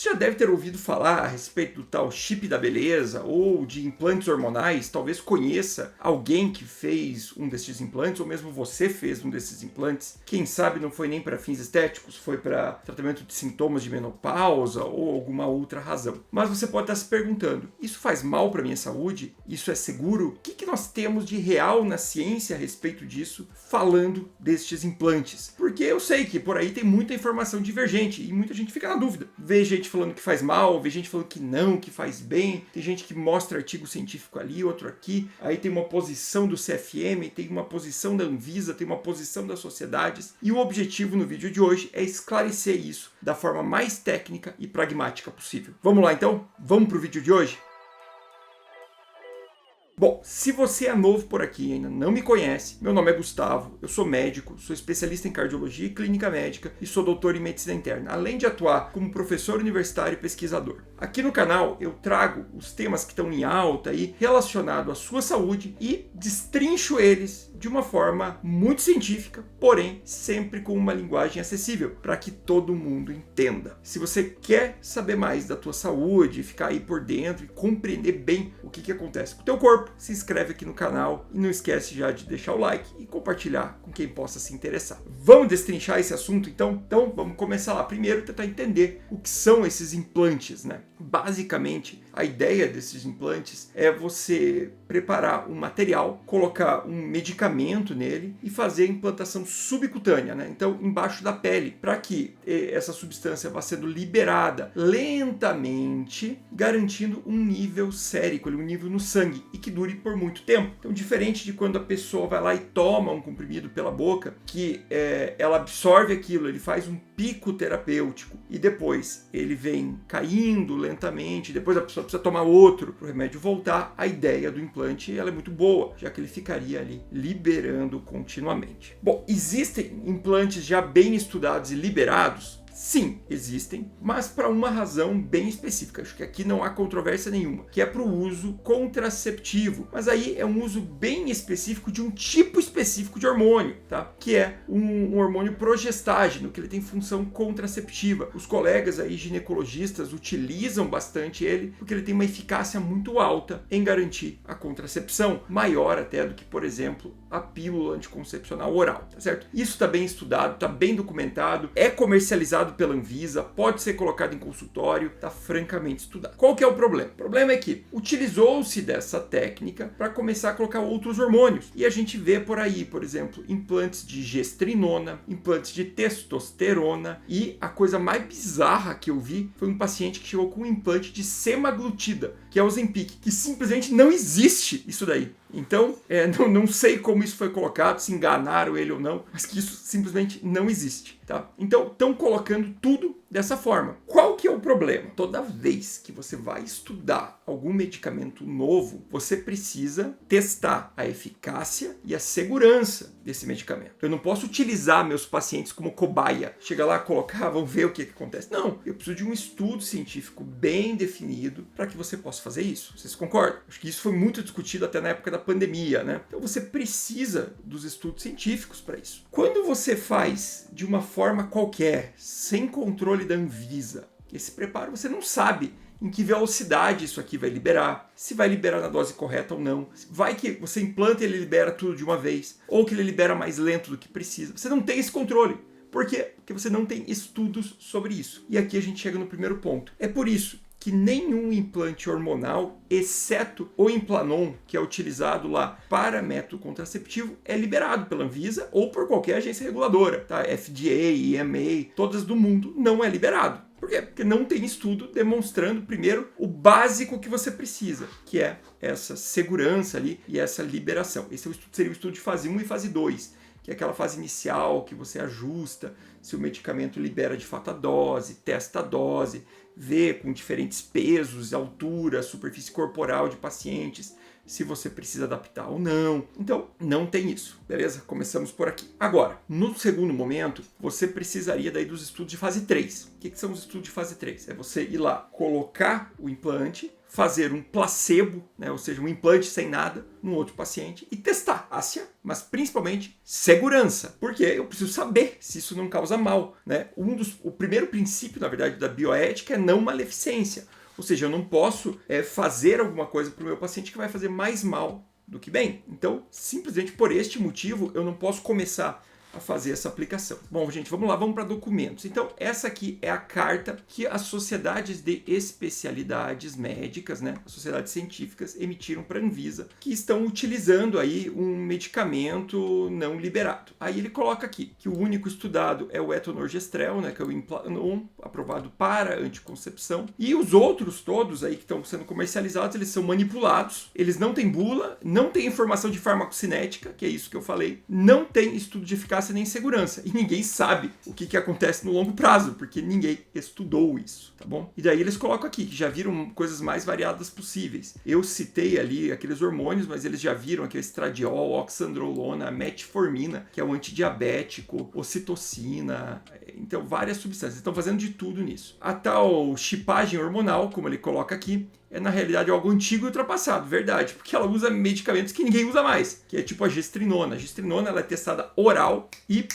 Você já deve ter ouvido falar a respeito do tal chip da beleza ou de implantes hormonais. Talvez conheça alguém que fez um desses implantes, ou mesmo você fez um desses implantes. Quem sabe não foi nem para fins estéticos, foi para tratamento de sintomas de menopausa ou alguma outra razão. Mas você pode estar se perguntando, isso faz mal para a minha saúde? Isso é seguro? O que nós temos de real na ciência a respeito disso, falando destes implantes? Porque eu sei que por aí tem muita informação divergente e muita gente fica na dúvida. Vê gente falando que faz mal, vê gente falando que não, que faz bem, tem gente que mostra artigo científico ali, outro aqui, aí tem uma posição do CFM, tem uma posição da Anvisa, tem uma posição das sociedades, e o objetivo no vídeo de hoje é esclarecer isso da forma mais técnica e pragmática possível. Vamos lá então? Vamos para o vídeo de hoje? Bom, se você é novo por aqui e ainda não me conhece, meu nome é Gustavo, eu sou médico, sou especialista em cardiologia e clínica médica e sou doutor em medicina interna, além de atuar como professor universitário e pesquisador. Aqui no canal eu trago os temas que estão em alta aí relacionados à sua saúde e destrincho eles de uma forma muito científica, porém sempre com uma linguagem acessível para que todo mundo entenda. Se você quer saber mais da tua saúde, ficar aí por dentro e compreender bem o que acontece com o teu corpo, se inscreve aqui no canal e não esquece já de deixar o like e compartilhar com quem possa se interessar. Vamos destrinchar esse assunto então? Então vamos começar lá. Primeiro tentar entender o que são esses implantes, né? Basicamente, a ideia desses implantes é você preparar um material, colocar um medicamento nele e fazer a implantação subcutânea, né? Então, embaixo da pele, para que essa substância vá sendo liberada lentamente, garantindo um nível sérico, um nível no sangue e que dure por muito tempo. Então, diferente de quando a pessoa vai lá e toma um comprimido pela boca, que ela absorve aquilo, ele faz um pico terapêutico e depois ele vem caindo lentamente, depois a pessoa precisa tomar outro para o remédio voltar. A ideia do implante ela é muito boa, já que ele ficaria ali liberando continuamente. Bom, existem implantes já bem estudados e liberados? Sim, existem, mas para uma razão bem específica. Acho que aqui não há controvérsia nenhuma, que é para o uso contraceptivo. Mas aí é um uso bem específico de um tipo específico de hormônio, tá? Que é um hormônio progestágeno, que ele tem função contraceptiva. Os colegas aí ginecologistas utilizam bastante ele, porque ele tem uma eficácia muito alta em garantir a contracepção, maior até do que, por exemplo, a pílula anticoncepcional oral, tá certo? Isso está bem estudado, está bem documentado, é comercializado pela Anvisa, pode ser colocado em consultório, está francamente estudado. Qual que é o problema? O problema é que utilizou-se dessa técnica para começar a colocar outros hormônios. E a gente vê por aí, por exemplo, implantes de gestrinona, implantes de testosterona e a coisa mais bizarra que eu vi foi um paciente que chegou com um implante de semaglutida, que é o Ozempic, que simplesmente não existe isso daí. Então, não sei como isso foi colocado, se enganaram ele ou não, mas que isso simplesmente não existe, tá? Então, estão colocando tudo dessa forma. Qual que é o problema? Toda vez que você vai estudar algum medicamento novo, você precisa testar a eficácia e a segurança desse medicamento. Eu não posso utilizar meus pacientes como cobaia. Chega lá, colocar, vamos ver o que acontece. Não, eu preciso de um estudo científico bem definido para que você possa fazer isso. Vocês concordam? Acho que isso foi muito discutido até na época da pandemia, né? Então você precisa dos estudos científicos para isso. Quando você faz de uma forma qualquer, sem controle da Anvisa, esse preparo você não sabe em que velocidade isso aqui vai liberar, se vai liberar na dose correta ou não. Vai que você implanta e ele libera tudo de uma vez, ou que ele libera mais lento do que precisa. Você não tem esse controle. Por quê? Porque você não tem estudos sobre isso. E aqui a gente chega no primeiro ponto. É por isso que nenhum implante hormonal, exceto o Implanon, que é utilizado lá para método contraceptivo, é liberado pela Anvisa ou por qualquer agência reguladora, tá? FDA, EMA, todas do mundo, não é liberado. Por quê? Porque não tem estudo demonstrando, primeiro, o básico que você precisa, que é essa segurança ali e essa liberação. Esse seria o estudo de fase 1 e fase 2, que é aquela fase inicial que você ajusta se o medicamento libera de fato a dose, testa a dose, vê com diferentes pesos, altura, superfície corporal de pacientes, se você precisa adaptar ou não. Então, não tem isso, beleza? Começamos por aqui. Agora, no segundo momento, você precisaria daí dos estudos de fase 3. O que são os estudos de fase 3? É você ir lá, colocar o implante, fazer um placebo, né, ou seja, um implante sem nada, num outro paciente e testar ásia, mas principalmente segurança, porque eu preciso saber se isso não causa mal, né? O primeiro princípio, na verdade, da bioética é não maleficência, ou seja, eu não posso fazer alguma coisa para o meu paciente que vai fazer mais mal do que bem. Então, simplesmente por este motivo, eu não posso começar a fazer essa aplicação. Bom, gente, vamos lá, vamos para documentos. Então, essa aqui é a carta que as sociedades de especialidades médicas, né, as sociedades científicas, emitiram para a Anvisa, que estão utilizando aí um medicamento não liberado. Aí ele coloca aqui que o único estudado é o etonorgestrel, né, que é o Implanon, aprovado para anticoncepção, e os outros todos aí que estão sendo comercializados, eles são manipulados, eles não têm bula, não tem informação de farmacocinética, que é isso que eu falei, não tem estudo de eficácia nem segurança. E ninguém sabe o que acontece no longo prazo, porque ninguém estudou isso, tá bom? E daí eles colocam aqui que já viram coisas mais variadas possíveis. Eu citei ali aqueles hormônios, mas eles já viram aquele estradiol, oxandrolona, metformina, que é o antidiabético, ocitocina, então várias substâncias. Estão fazendo de tudo nisso. A tal chipagem hormonal, como ele coloca aqui, é na realidade algo antigo e ultrapassado, verdade, porque ela usa medicamentos que ninguém usa mais, que é tipo a gestrinona. A gestrinona ela é testada oral e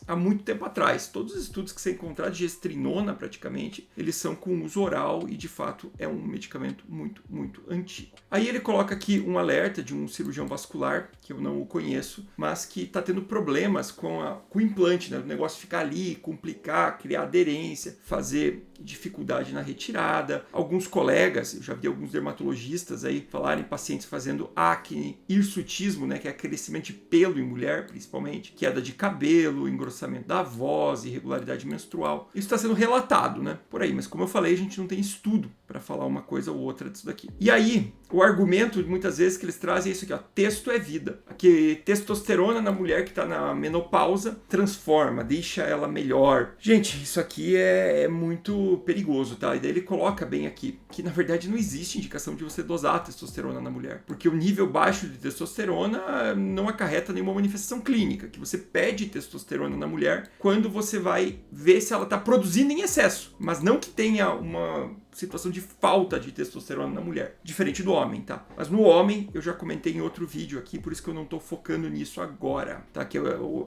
há muito tempo atrás. Todos os estudos que você encontrar de gestrinona, praticamente, eles são com uso oral e, de fato, é um medicamento muito, muito antigo. Aí ele coloca aqui um alerta de um cirurgião vascular, que eu não o conheço, mas que está tendo problemas com o implante, né? O negócio ficar ali, complicar, criar aderência, fazer dificuldade na retirada. Alguns colegas, eu já vi alguns dermatologistas aí falarem pacientes fazendo acne, hirsutismo, né? Que é crescimento de pelo em mulher, principalmente, queda de cabelo, engrossamento da voz, irregularidade menstrual. Isso está sendo relatado, né? Por aí, mas como eu falei, a gente não tem estudo para falar uma coisa ou outra disso daqui. E aí, o argumento, muitas vezes, que eles trazem é isso aqui, ó, texto é vida. Aqui, testosterona na mulher que está na menopausa transforma, deixa ela melhor. Gente, isso aqui é muito perigoso, tá? E daí ele coloca bem aqui, que na verdade não existe indicação de você dosar a testosterona na mulher, porque o nível baixo de testosterona não acarreta nenhuma manifestação clínica, que você pede testosterona na mulher quando você vai ver se ela está produzindo em excesso, mas não que tenha uma situação de falta de testosterona na mulher, diferente do homem, tá? Mas no homem, eu já comentei em outro vídeo aqui, por isso que eu não tô focando nisso agora, tá? Que é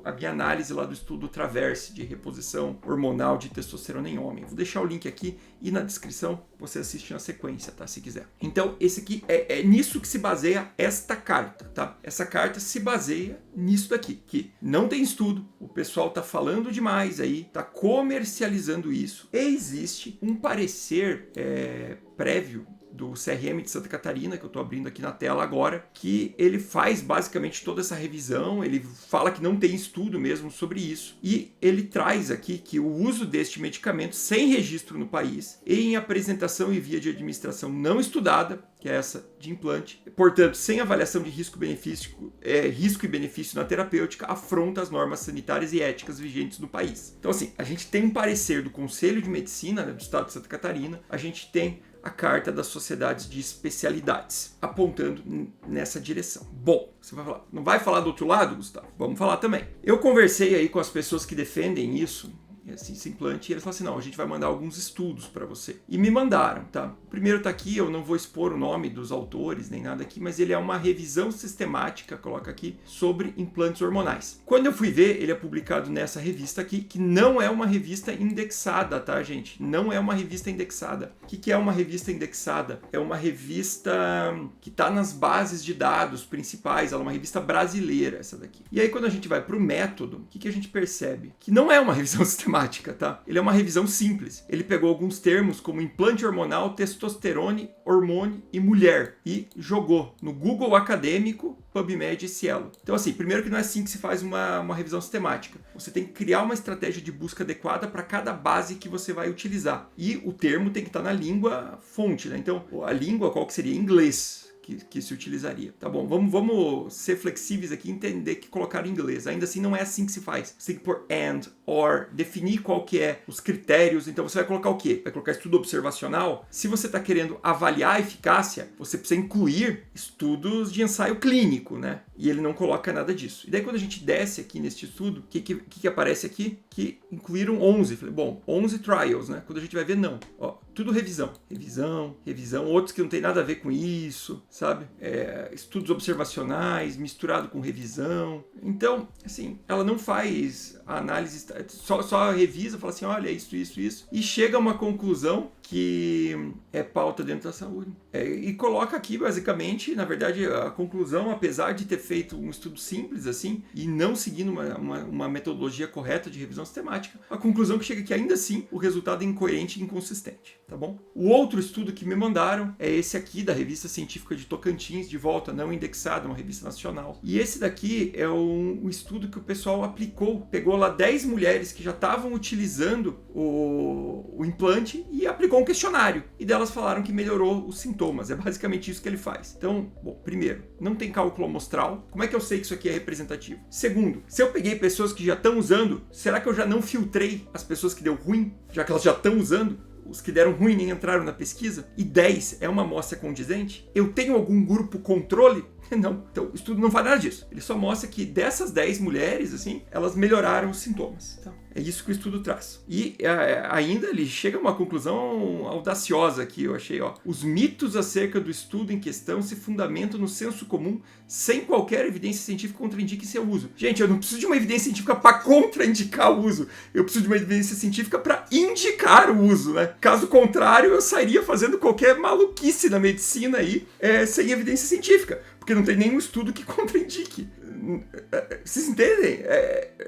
a minha análise lá do estudo Traverse de reposição hormonal de testosterona em homem. Vou deixar o link aqui e na descrição você assiste na sequência, tá? Se quiser. Então, esse aqui é nisso que se baseia esta carta, tá? Essa carta se baseia nisso daqui, que não tem estudo, o pessoal tá falando demais aí, tá comercializando isso, e existe um parecer prévio do CRM de Santa Catarina, que eu estou abrindo aqui na tela agora, que ele faz basicamente toda essa revisão, ele fala que não tem estudo mesmo sobre isso, e ele traz aqui que o uso deste medicamento sem registro no país, e em apresentação e via de administração não estudada, que é essa de implante, portanto, sem avaliação de risco e benefício na terapêutica, afronta as normas sanitárias e éticas vigentes do país. Então, assim, a gente tem um parecer do Conselho de Medicina, né, do Estado de Santa Catarina, a gente tem a carta das sociedades de especialidades, apontando nessa direção. Bom, você vai falar, não vai falar do outro lado, Gustavo? Vamos falar também. Eu conversei aí com as pessoas que defendem isso, esse implante, e eles falaram assim, não, a gente vai mandar alguns estudos para você. E me mandaram, tá? O primeiro tá aqui, eu não vou expor o nome dos autores, nem nada aqui, mas ele é uma revisão sistemática, coloca aqui, sobre implantes hormonais. Quando eu fui ver, ele é publicado nessa revista aqui, que não é uma revista indexada, tá, gente? Não é uma revista indexada. O que é uma revista indexada? É uma revista que tá nas bases de dados principais, ela é uma revista brasileira, essa daqui. E aí, quando a gente vai pro método, o que a gente percebe? Que não é uma revisão sistemática, tá? Ele é uma revisão simples. Ele pegou alguns termos como implante hormonal, testosterone, hormônio e mulher e jogou no Google acadêmico, PubMed e Cielo. Então, assim, primeiro que não é assim que se faz uma revisão sistemática. Você tem que criar uma estratégia de busca adequada para cada base que você vai utilizar. E o termo tem que estar na língua fonte, né? Então, a língua qual que seria? Inglês. Que se utilizaria. Tá bom, vamos ser flexíveis aqui e entender que colocar em inglês. Ainda assim, não é assim que se faz. Você tem que pôr and, or, definir qual que é os critérios. Então, você vai colocar o quê? Vai colocar estudo observacional? Se você está querendo avaliar a eficácia, você precisa incluir estudos de ensaio clínico, né? E ele não coloca nada disso. E daí quando a gente desce aqui neste estudo, o que aparece aqui? Que incluíram 11. Falei, bom, 11 trials, né? Quando a gente vai ver, não. Ó, tudo revisão. Revisão. Outros que não tem nada a ver com isso, sabe? Estudos observacionais misturado com revisão. Então, assim, ela não faz a análise, só revisa, fala assim, olha, isso. E chega a uma conclusão que é pauta dentro da saúde. E coloca aqui, basicamente, na verdade, a conclusão, apesar de ter feito um estudo simples, assim, e não seguindo uma metodologia correta de revisão sistemática, a conclusão que chega é que, ainda assim, o resultado é incoerente e inconsistente, tá bom? O outro estudo que me mandaram é esse aqui, da Revista Científica de Tocantins, de volta, não indexado, uma revista nacional. E esse daqui é um estudo que o pessoal aplicou, pegou lá 10 mulheres que já estavam utilizando o implante e aplicou um questionário. E delas falaram que melhorou os sintomas. É basicamente isso que ele faz. Então, bom, primeiro, não tem cálculo amostral. Como é que eu sei que isso aqui é representativo? Segundo, se eu peguei pessoas que já estão usando, será que eu já não filtrei as pessoas que deu ruim, já que elas já estão usando? Os que deram ruim nem entraram na pesquisa? E 10 é uma amostra condizente? Eu tenho algum grupo controle? Não. Então, o estudo não fala nada disso. Ele só mostra que dessas 10 mulheres, assim, elas melhoraram os sintomas. Então, é isso que o estudo traz. E ainda ele chega a uma conclusão audaciosa aqui, eu achei, ó. Os mitos acerca do estudo em questão se fundamentam no senso comum, sem qualquer evidência científica contraindique seu uso. Gente, eu não preciso de uma evidência científica para contraindicar o uso. Eu preciso de uma evidência científica para indicar o uso, né? Caso contrário, eu sairia fazendo qualquer maluquice na medicina aí, sem evidência científica. Porque não tem nenhum estudo que contraindique. Vocês entendem?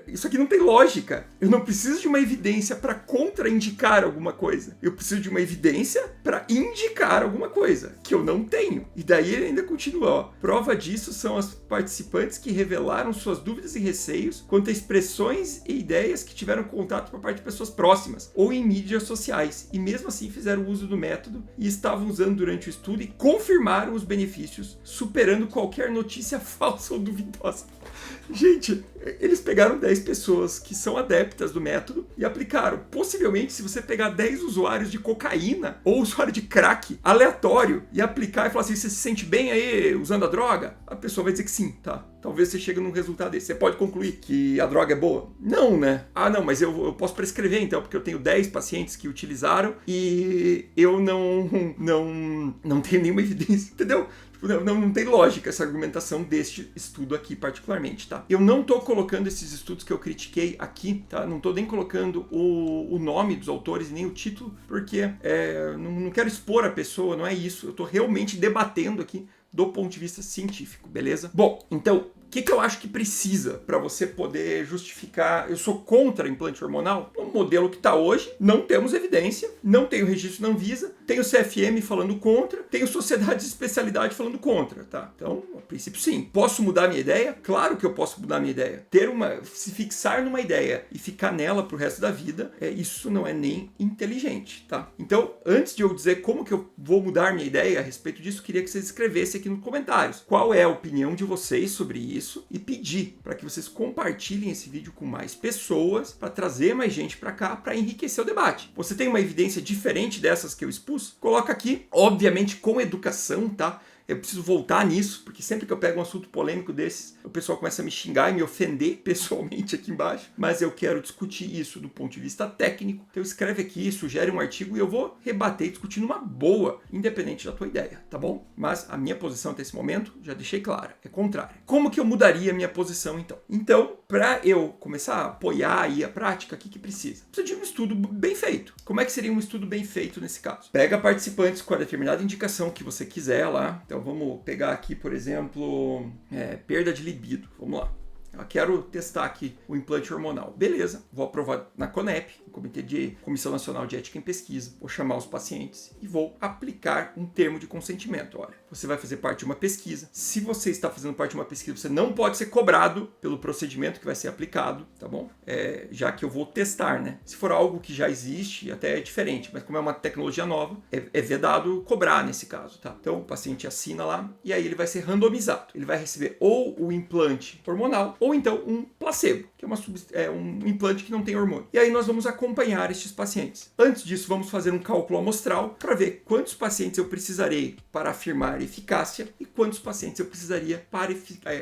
Isso aqui não tem lógica. Eu não preciso de uma evidência para contraindicar alguma coisa. Eu preciso de uma evidência para indicar alguma coisa, que eu não tenho. E daí ele ainda continua, ó. Prova disso são as participantes que revelaram suas dúvidas e receios quanto a expressões e ideias que tiveram contato por parte de pessoas próximas ou em mídias sociais. E mesmo assim fizeram uso do método e estavam usando durante o estudo e confirmaram os benefícios, superando qualquer notícia falsa ou duvidosa. Gente, eles pegaram 10 pessoas que são adeptas do método e aplicaram. Possivelmente, se você pegar 10 usuários de cocaína ou usuário de crack aleatório e aplicar e falar assim, você se sente bem aí usando a droga? A pessoa vai dizer que sim, tá? Talvez você chegue num resultado desse. Você pode concluir que a droga é boa? Não, né? Ah, não, mas eu posso prescrever então, porque eu tenho 10 pacientes que utilizaram e eu não tenho nenhuma evidência, entendeu? Não tem lógica essa argumentação deste estudo aqui particularmente, tá? Eu não tô colocando esses estudos que eu critiquei aqui, tá? Não tô nem colocando o nome dos autores, nem o título, porque não quero expor a pessoa, não é isso. Eu tô realmente debatendo aqui do ponto de vista científico, beleza? Bom, então, o que eu acho que precisa para você poder justificar? Eu sou contra implante hormonal. O modelo que está hoje, não temos evidência, não tem o registro da Anvisa, tem o CFM falando contra, tem o Sociedade de Especialidade falando contra, tá? Então, a princípio, sim. Posso mudar minha ideia? Claro que eu posso mudar minha ideia. Se fixar numa ideia e ficar nela pro resto da vida, isso não é nem inteligente, tá? Então, antes de eu dizer como que eu vou mudar minha ideia a respeito disso, queria que vocês escrevessem aqui nos comentários qual é a opinião de vocês sobre isso e pedir para que vocês compartilhem esse vídeo com mais pessoas para trazer mais gente para cá para enriquecer o debate. Você tem uma evidência diferente dessas que eu expus? Coloca aqui, obviamente com educação, tá? Eu preciso voltar nisso, porque sempre que eu pego um assunto polêmico desses, o pessoal começa a me xingar e me ofender pessoalmente aqui embaixo. Mas eu quero discutir isso do ponto de vista técnico. Então escreve aqui, sugere um artigo e eu vou rebater e discutir numa boa, independente da tua ideia, tá bom? Mas a minha posição até esse momento, já deixei clara, é contrária. Como que eu mudaria a minha posição então? Então, para eu começar a apoiar aí a prática, o que precisa? Precisa de um estudo bem feito. Como é que seria um estudo bem feito nesse caso? Pega participantes com a determinada indicação que você quiser lá. Então vamos pegar aqui, por exemplo, perda de libido. Vamos lá. Eu quero testar aqui o implante hormonal. Beleza, vou aprovar na CONEP, o Comitê de Comissão Nacional de Ética em Pesquisa. Vou chamar os pacientes e vou aplicar um termo de consentimento. Olha, você vai fazer parte de uma pesquisa. Se você está fazendo parte de uma pesquisa, você não pode ser cobrado pelo procedimento que vai ser aplicado, tá bom? Já que eu vou testar, né? Se for algo que já existe, até é diferente, mas como é uma tecnologia nova, é vedado cobrar nesse caso, tá? Então o paciente assina lá e aí ele vai ser randomizado. Ele vai receber ou o implante hormonal ou ou então um placebo, que é um implante que não tem hormônio. E aí nós vamos acompanhar estes pacientes. Antes disso, vamos fazer um cálculo amostral para ver quantos pacientes eu precisarei para afirmar eficácia e quantos pacientes eu precisaria para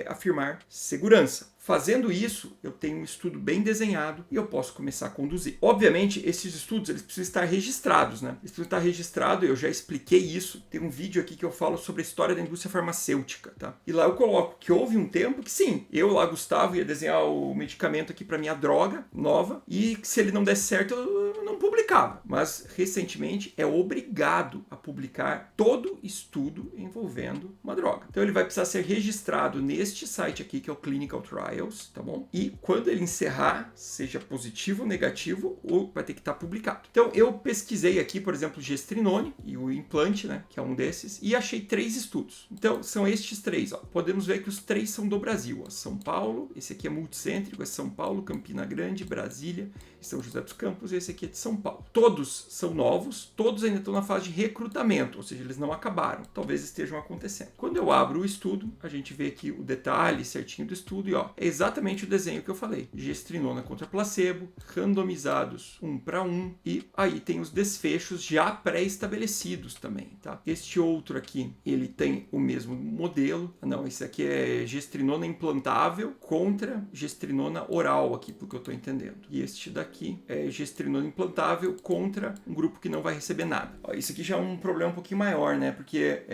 afirmar segurança. Fazendo isso, eu tenho um estudo bem desenhado e eu posso começar a conduzir. Obviamente, esses estudos eles precisam estar registrados, né? Eles precisam estar registrados, eu já expliquei isso. Tem um vídeo aqui que eu falo sobre a história da indústria farmacêutica, tá? E lá eu coloco que houve um tempo que sim, eu lá, Gustavo, ia desenhar o medicamento aqui para minha droga nova e se ele não desse certo, eu não publicava. Mas, recentemente, é obrigado a publicar todo estudo envolvendo uma droga. Então, ele vai precisar ser registrado neste site aqui, que é o Clinical Trials, tá bom? E quando ele encerrar, seja positivo ou negativo, vai ter que estar publicado. Então, eu pesquisei aqui, por exemplo, gestrinone e o implante, né, que é um desses, e achei 3 estudos. Então, são estes 3, ó. Podemos ver que os 3 são do Brasil, ó. São Paulo, esse aqui é multicêntrico, é São Paulo, Campina Grande, Brasília, São José dos Campos, e esse aqui é de São Paulo. Todos são novos, todos ainda estão na fase de recrutamento, ou seja, eles não acabaram, talvez estejam acontecendo. Quando eu abro o estudo, a gente vê aqui o detalhe certinho do estudo e ó, é exatamente o desenho que eu falei. Gestrinona contra placebo, randomizados 1 para 1, e aí tem os desfechos já pré-estabelecidos também, tá? Este outro aqui, ele tem o mesmo modelo, não, esse aqui é gestrinona implantável contra gestrinona oral aqui, pelo que eu estou entendendo. E este daqui é gestrinona implantável contra um grupo que não vai receber nada. Ó, isso aqui já é um problema um pouquinho maior, né? Porque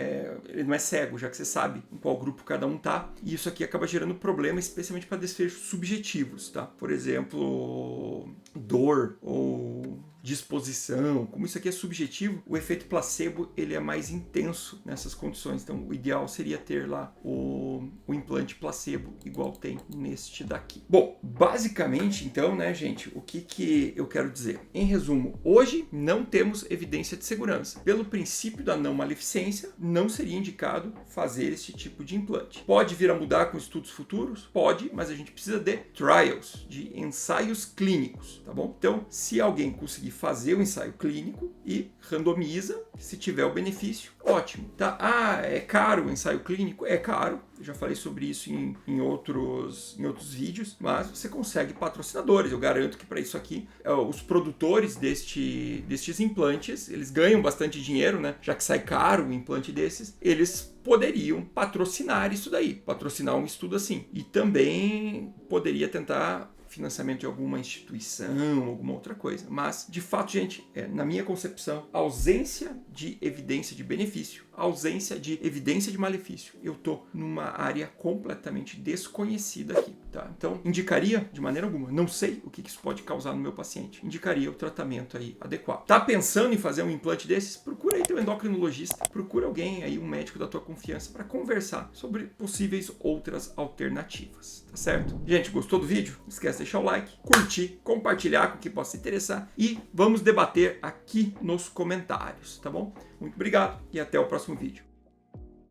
ele não é cego, já que você sabe em qual grupo cada um tá. E isso aqui acaba gerando problema, especialmente para desfechos subjetivos, tá? Por exemplo, dor ou disposição, como isso aqui é subjetivo, o efeito placebo ele é mais intenso nessas condições. Então, o ideal seria ter lá o implante placebo, igual tem neste daqui. Bom, basicamente, então, né, gente, o que eu quero dizer? Em resumo, hoje não temos evidência de segurança. Pelo princípio da não maleficência, não seria indicado fazer esse tipo de implante. Pode vir a mudar com estudos futuros? Pode, mas a gente precisa de trials, de ensaios clínicos, tá bom? Então, se alguém conseguir fazer o ensaio clínico e randomiza, se tiver o benefício, ótimo, tá? Ah, é caro o ensaio clínico? É caro, eu já falei sobre isso em outros vídeos, mas você consegue patrocinadores, eu garanto que para isso aqui, os produtores destes implantes, eles ganham bastante dinheiro, né? Já que sai caro um implante desses, eles poderiam patrocinar isso daí, patrocinar um estudo assim. E também poderia tentar financiamento de alguma instituição, alguma outra coisa. Mas, de fato, gente, na minha concepção, a ausência de evidência de benefício, a ausência de evidência de malefício, eu tô numa área completamente desconhecida aqui, tá? Então, indicaria de maneira alguma, não sei o que isso pode causar no meu paciente, indicaria o tratamento aí adequado. Tá pensando em fazer um implante desses? Procura aí teu endocrinologista, procura alguém aí, um médico da tua confiança, para conversar sobre possíveis outras alternativas, tá certo? Gente, gostou do vídeo? Não esquece de deixar o like, curtir, compartilhar com quem possa se interessar e vamos debater aqui nos comentários, tá bom? Muito obrigado e até o próximo vídeo.